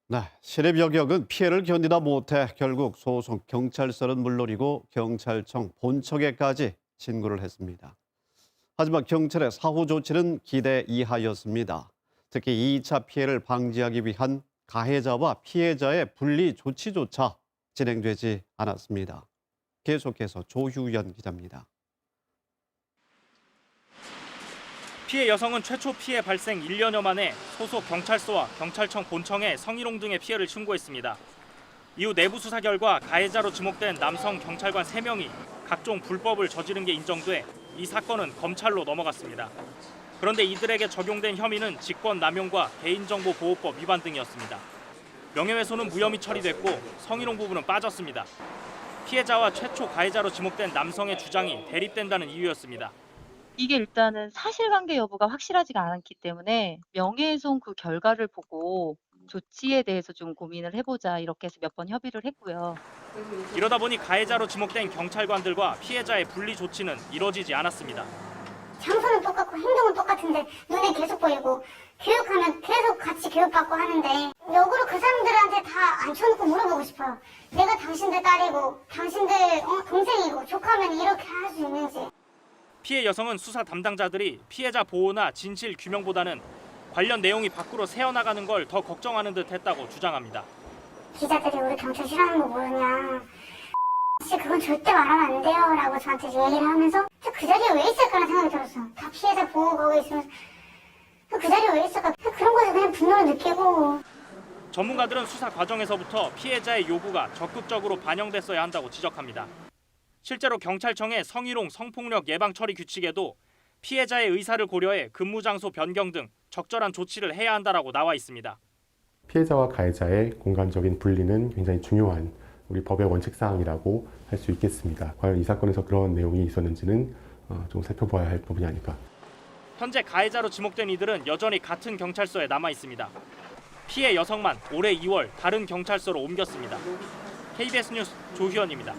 네, 시립여격은 피해를 견디다 못해 결국 소속 경찰서는 물론이고 경찰청 본청에까지 신고를 했습니다. 하지만 경찰의 사후 조치는 기대 이하였습니다. 특히 2차 피해를 방지하기 위한 가해자와 피해자의 분리 조치조차 진행되지 않았습니다. 계속해서 조휴연 기자입니다. 피해 여성은 최초 피해 발생 1년여 만에 소속 경찰서와 경찰청 본청에 성희롱 등의 피해를 신고했습니다. 이후 내부 수사 결과 가해자로 지목된 남성 경찰관 3명이 각종 불법을 저지른 게 인정돼 이 사건은 검찰로 넘어갔습니다. 그런데 이들에게 적용된 혐의는 직권남용과 개인정보보호법 위반 등이었습니다. 명예훼손은 무혐의 처리됐고 성희롱 부분은 빠졌습니다. 피해자와 최초 가해자로 지목된 남성의 주장이 대립된다는 이유였습니다. 이게 일단은 사실관계 여부가 확실하지가 않기 때문에 명예훼손 그 결과를 보고 조치에 대해서 좀 고민을 해보자 이렇게 해서 몇 번 협의를 했고요. 이러다 보니 가해자로 지목된 경찰관들과 피해자의 분리 조치는 이뤄지지 않았습니다. 장소는 똑같고 행동은 똑같은데 눈에 계속 보이고 교육하면 계속 같이 교육받고 하는데 역으로 그 사람들한테 다 앉혀놓고 물어보고 싶어요. 내가 당신들 딸이고 당신들 동생이고 조카면 이렇게 할 수 있는지. 피해 여성은 수사 담당자들이 피해자 보호나 진실 규명보다는 관련 내용이 밖으로 새어나가는 걸 더 걱정하는 듯 했다고 주장합니다. 기자들이 우리 경찰 싫어하는 거 모르냐. 그건 절대 말하면 안 돼요 라고 저한테 얘기를 하면서 그 자리에 왜 있을까라는 생각이 들었어. 다 피해자 보호하고 있으면서 그 자리에 왜 있을까. 그런 거에서 그냥 분노를 느끼고. 전문가들은 수사 과정에서부터 피해자의 요구가 적극적으로 반영됐어야 한다고 지적합니다. 실제로 경찰청의 성희롱, 성폭력 예방 처리 규칙에도 피해자의 의사를 고려해 근무 장소 변경 등 적절한 조치를 해야 한다라고 나와 있습니다. 피해자와 가해자의 공간적인 분리는 굉장히 중요한 우리 법의 원칙 사항이라고 할 수 있겠습니다. 과연 이 사건에서 그런 내용이 있었는지는 좀 살펴봐야 할 부분이 아닐까. 현재 가해자로 지목된 이들은 여전히 같은 경찰서에 남아 있습니다. 피해 여성만 올해 2월 다른 경찰서로 옮겼습니다. KBS 뉴스 조희연입니다.